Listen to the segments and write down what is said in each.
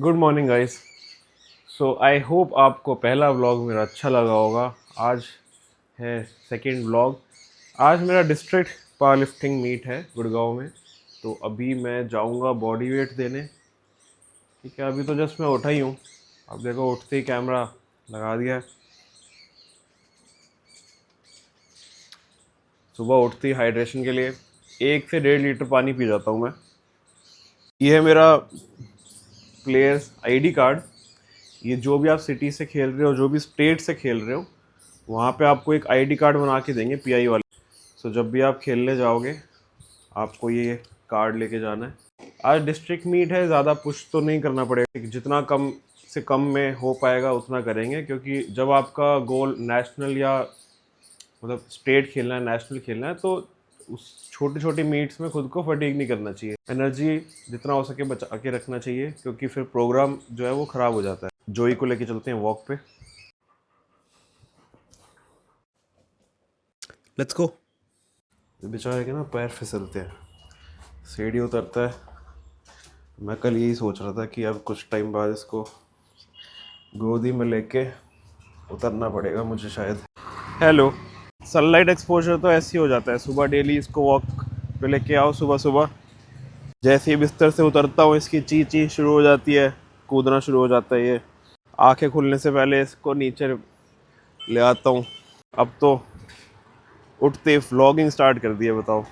Good morning guys. So I hope आपको पहला vlog मेरा अच्छा लगा होगा। आज है सेकंड व्लॉग। आज मेरा डिस्ट्रिक्ट पावर लिफ्टिंग मीट है गुड़गांव में, तो अभी मैं जाऊंगा बॉडी वेट देने। ठीक है, अभी तो जस्ट मैं उठा ही हूँ। अब देखो उठते ही कैमरा लगा दिया है। सुबह उठते ही हाइड्रेशन के लिए 1 से 1.5 लीटर पानी पी जाता हूँ मैं। ये है मेरा प्लेयर्स आईडी कार्ड। ये जो भी आप सिटी से खेल रहे हो, जो भी स्टेट से खेल रहे हो, वहाँ पे आपको एक आईडी कार्ड बना के देंगे पीआई वाले। सो जब भी आप खेलने जाओगे आपको ये कार्ड लेके जाना है। आज डिस्ट्रिक्ट मीट है, ज़्यादा पुश तो नहीं करना पड़ेगा, जितना कम से कम में हो पाएगा उतना करेंगे, क्योंकि जब आपका गोल नेशनल या मतलब स्टेट खेलना है, नेशनल खेलना है, तो उस छोटी छोटी मीट्स में खुद को फटीग नहीं करना चाहिए। एनर्जी जितना हो सके बचा के रखना चाहिए, क्योंकि फिर प्रोग्राम जो है वो ख़राब हो जाता है। जोई को लेके चलते हैं वॉक पे। Let's go. बेचारे के ना पैर फिसलते हैं, सीढ़ी उतरता है। मैं कल यही सोच रहा था कि अब कुछ टाइम बाद इसको गोदी में लेके उतरना पड़ेगा मुझे शायद। हेलो। सनलाइट एक्सपोजर तो ऐसे ही हो जाता है। सुबह डेली इसको वॉक पे लेके आओ, सुबह सुबह जैसे ही बिस्तर से उतरता हूँ इसकी ची ची शुरू हो जाती है, कूदना शुरू हो जाता है। ये आंखें खुलने से पहले इसको नीचे ले आता हूँ। अब तो उठते व्लॉगिंग स्टार्ट कर दिया, बताओ।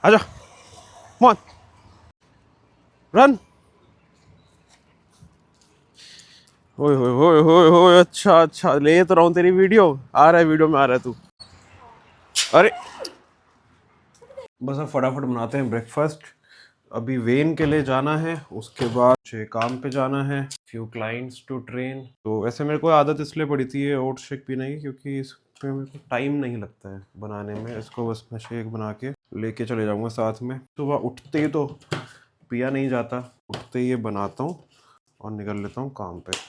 आजा, कम रन। होए होए होए होए होए, अच्छा अच्छा, ले तो रहा हूँ तेरी वीडियो। आ रहा है, वीडियो में आ रहा है तू। अरे बस अब फटाफट बनाते हैं ब्रेकफास्ट। अभी वेन के लिए जाना है, उसके बाद मुझे काम पे जाना है, फ्यू क्लाइंट्स टू ट्रेन। तो वैसे मेरे को आदत इसलिए पड़ी थी ये ओट्स शेक पीने की, क्योंकि इसमें मेरे को टाइम नहीं लगता है बनाने में। इसको बस मैं शेक बना के लेके चले जाऊँगा साथ में। सुबह उठते ही तो पिया नहीं जाता, उठते ही ये बनाता हूँ और निकल लेता हूँ काम पे।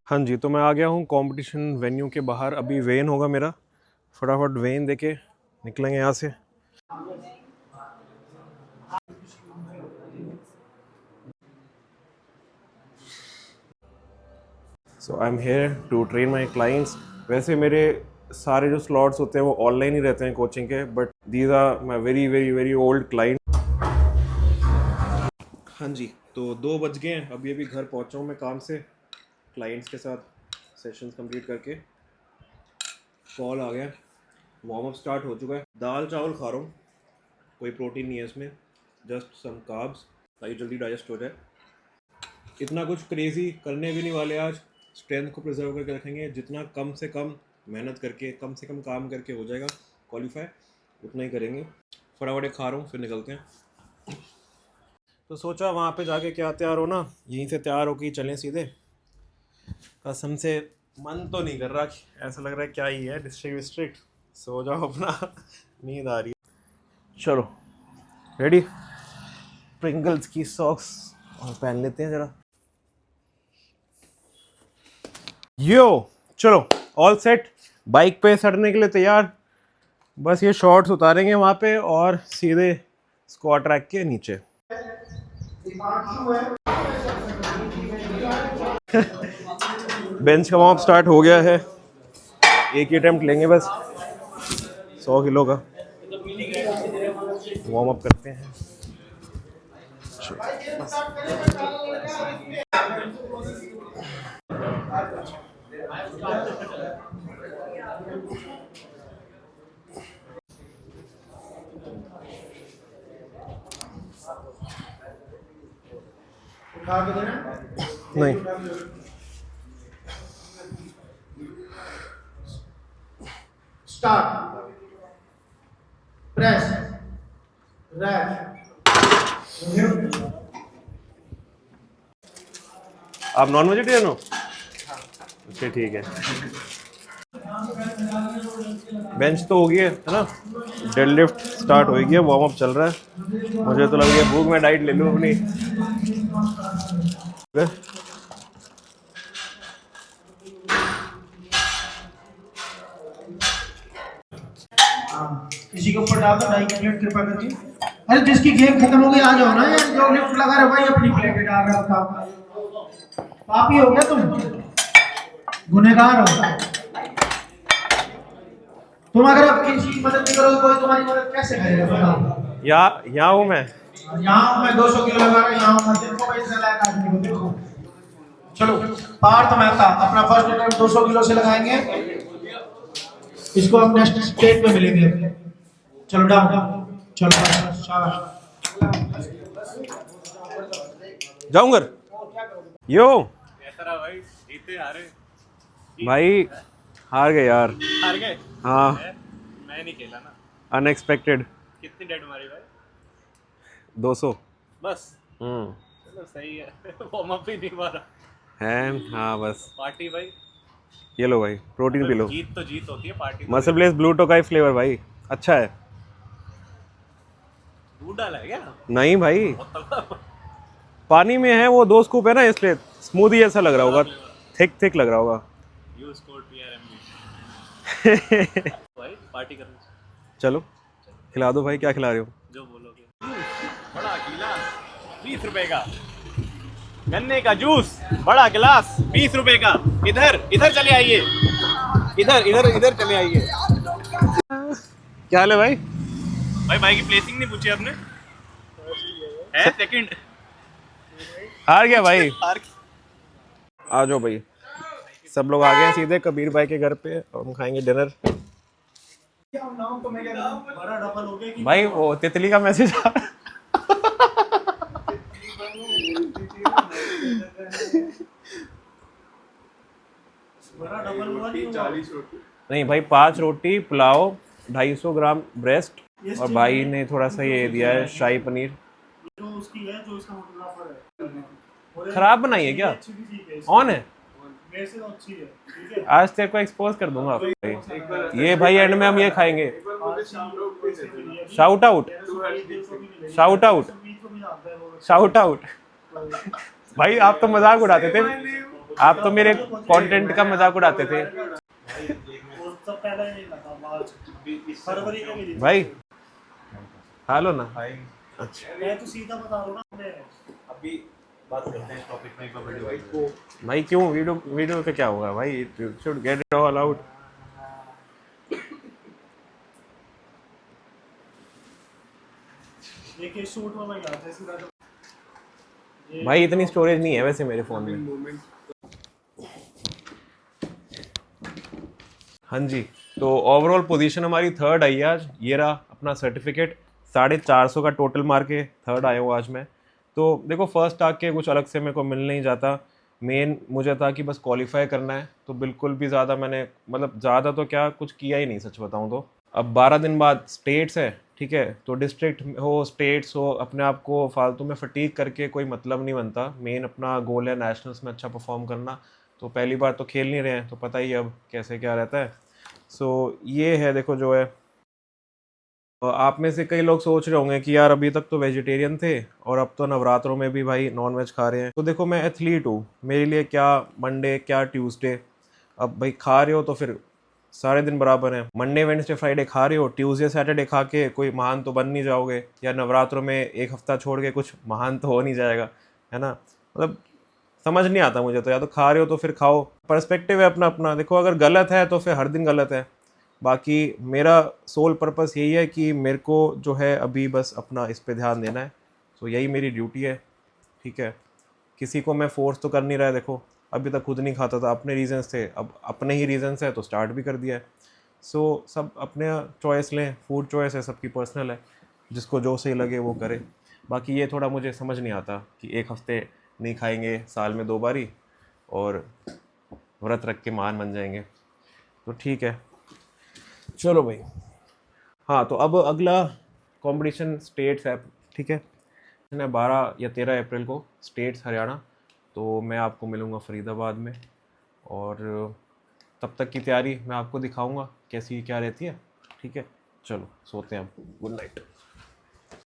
हाँ जी, तो मैं आ गया हूँ कंपटीशन वेन्यू के बाहर। अभी वेन होगा मेरा, फटाफट वेन देके निकलेंगे यहाँ से। So I am here to train my clients. वैसे मेरे सारे जो स्लॉट्स होते हैं वो ऑनलाइन ही रहते हैं कोचिंग के, but these are my very very very old client. हाँ जी, तो 2 बज गए हैं। अभी अभी घर पहुँचा हूँ मैं काम से, क्लाइंट्स के साथ सेशंस कंप्लीट करके। कॉल आ गया, वार्म अप स्टार्ट हो चुका है। दाल चावल खा रहा हूँ, कोई प्रोटीन नहीं है इसमें, जस्ट सम कार्ब्स, ताकि जल्दी डाइजेस्ट हो जाए। इतना कुछ क्रेजी करने भी नहीं वाले आज। स्ट्रेंथ को प्रिजर्व करके रखेंगे। जितना कम से कम मेहनत करके, कम से कम काम करके हो जाएगा क्वालिफाई, उतना ही करेंगे। फटाफट खा रहा हूँ, फिर निकलते हैं। तो सोचा वहाँ पे जाके क्या तैयार हो ना, यहीं से तैयार होके चलें सीधे। कसम से मन तो नहीं कर रहा, ऐसा लग रहा है क्या ही है डिस्ट्रिक्ट विस्ट्रिक्ट। सो जाओ अपना, नींद आ रही है। चलो रेडी, प्रिंगल्स की सॉक्स और पहन लेते हैं जरा। यो चलो, ऑल सेट, बाइक पे चढ़ने के लिए तैयार। बस ये शॉर्ट्स उतारेंगे वहाँ पे और सीधे स्क्वाट रैक के नीचे। बेंच का वार्म अप स्टार्ट हो गया है। एक ही अटेम्प्ट लेंगे बस 100 किलो का वार्म अप करते हैं। नहीं, स्टार्ट, प्रेस, रैक। आप नॉन वेजिटेरियन हो? अच्छा ठीक है। बेंच तो हो गया है ना, डेडलिफ्ट स्टार्ट हो गया, वार्म अप चल रहा है। मुझे तो लग रहा है भूख में डाइट ले लूँ अपनी। किसी के ऊपर डाल दो 2.5 मिनट कृपा करके। अरे जिसकी गेम खत्म हो गई आ जाओ ना यार, जो लिफ्ट लगा रहे भाई अपनी प्लेट डाल रहा था। पापी हो गया तुम, गुनहगार हो तुम। अगर अब किसी की मदद नहीं करोगे कोई तुम्हारी मदद कैसे करेगा बताओ। यहाँ हूँ मैं। यहाँ मैं 200 किलो लगा रहा हूँ, यहाँ मैं देखो भाई इस लायक आदमी को देखो। चलो पार्थ मेहता अपना फर्स्ट अटेम्प्ट 200 किलो से लगाएंगे। इसको हम नेक्स्ट स्टेट में मिलेंगे। चलो डाउन, चलो शाबाश। जाऊँ घर यो भाई जीते हारे भाई, हार गए यार। हार गए। हाँ, मैं नहीं खेला ना। अनएक्सपेक्टेड। कितनी डेड मारी भाई? 200। बस चलो सही है। वार्म अप भी नहीं मारा है। हाँ बस। पार्टी भाई। ये लो भाई, प्रोटीन पी लो। जीत तो जीत होती है, party muscle bless blue Tokai flavour भाई, अच्छा है। दूध डाला है क्या? नहीं भाई, बहुत पानी में है वो, 2 स्कूप है ना, इसलिए स्मूदी ऐसा लग रहा होगा, थिक लग रहा होगा। You scored TRMB। भाई पार्टी करनी। चलो खिला दो भाई, क्या खिला रहे हो? जो बोलोगे। बड़ा गिलास 20 रुपए का, गन्ने का जूस बड़ा गिलास 20 रुपए का। इधर इधर चले आइए, इधर इधर इधर चले आइए। क्या हाल है भाई? भाई की प्लेसिंग नहीं पूछी आपने? है सेकंड। हार गया भाई। हार आ जाओ भाई, सब लोग आ गए हैं सीधे कबीर भाई के घर पे, और हम खाएंगे डिनर। भाई वो तितली का मैसेज आ नहीं भाई, 5 रोटी पुलाव 250 ग्राम ब्रेस्ट, और भाई ने थोड़ा सा ये दिया है शाही पनीर। खराब बनाई है क्या? ऑन है? आज तेरे को एक्सपोज कर दूंगा भाई। ये भाई एंड में हम ये खाएंगे। Shout out, shout out, shout out. भाई आप तो मजाक उड़ाते थे, आप तो मेरे कंटेंट का मजाक उड़ाते थे भाई। खा लो ना। अच्छा मैं तो सीधा बता रहा हूं ना, मैं अभी बात करते हैं इस टॉपिक में। एक वीडियो भाई क्यों? वीडियो का क्या होगा भाई? You should get it all out. देखिए शूट वाला याद है सीधा। भाई इतनी स्टोरेज नहीं है वैसे मेरे फोन में। हाँ जी, तो ओवरऑल पोजीशन हमारी 3rd आई है आज। ये रहा अपना सर्टिफिकेट, 450 का टोटल मार के 3rd आया हूँ आज मैं। तो देखो फर्स्ट आके कुछ अलग से मेरे को मिल नहीं जाता। मेन मुझे था कि बस क्वालिफाई करना है, तो बिल्कुल भी ज़्यादा मैंने मतलब ज़्यादा तो क्या कुछ किया ही नहीं सच बताऊँ तो। अब 12 दिन बाद स्टेट्स है, ठीक है, तो डिस्ट्रिक्ट हो स्टेट्स हो, अपने आप को फालतू में फटीक करके कोई मतलब नहीं बनता। मेन अपना गोल है नेशनल्स में अच्छा परफॉर्म करना। तो पहली बार तो खेल नहीं रहे हैं, तो पता ही अब कैसे क्या रहता है। सो ये है देखो जो है। आप में से कई लोग सोच रहे होंगे कि यार अभी तक तो वेजिटेरियन थे और अब तो नवरात्रों में भी भाई नॉन वेज खा रहे हैं। तो देखो मैं एथलीट हूँ, मेरे लिए क्या मंडे क्या ट्यूसडे। अब भाई खा रहे हो तो फिर सारे दिन बराबर हैं। मंडे वेडनेसडे फ्राइडे खा रहे हो, ट्यूसडे सैटरडे खा के कोई महान तो बन नहीं जाओगे, या नवरात्रों में एक हफ्ता छोड़ के कुछ महान तो हो नहीं जाएगा, है ना। मतलब समझ नहीं आता मुझे तो, या तो खा रहे हो तो फिर खाओ। पर्सपेक्टिव है अपना अपना। देखो अगर गलत है तो फिर हर दिन गलत है। बाकी मेरा सोल पर्पस यही है कि मेरे को जो है अभी बस अपना इस पे ध्यान देना है। सो यही मेरी ड्यूटी है, ठीक है। किसी को मैं फोर्स तो कर नहीं रहा है। देखो अभी तक खुद नहीं खाता था, अपने रीजंस थे, अब अपने ही रीजंस है तो स्टार्ट भी कर दिया है। सो सब अपने चॉइस लें, फूड चॉइस है सबकी पर्सनल है, जिसको जो सही लगे वो करे। बाकी ये थोड़ा मुझे समझ नहीं आता कि एक हफ्ते नहीं खाएंगे साल में 2 बारी और व्रत रख के महान बन जाएंगे। तो ठीक है, चलो भाई। हाँ तो अब अगला कंपटीशन स्टेट्स है, ठीक है। 12 या 13 अप्रैल को स्टेट्स हरियाणा, तो मैं आपको मिलूँगा फरीदाबाद में, और तब तक की तैयारी मैं आपको दिखाऊंगा कैसी क्या रहती है, ठीक है। चलो सोते हैं अब, गुड नाइट।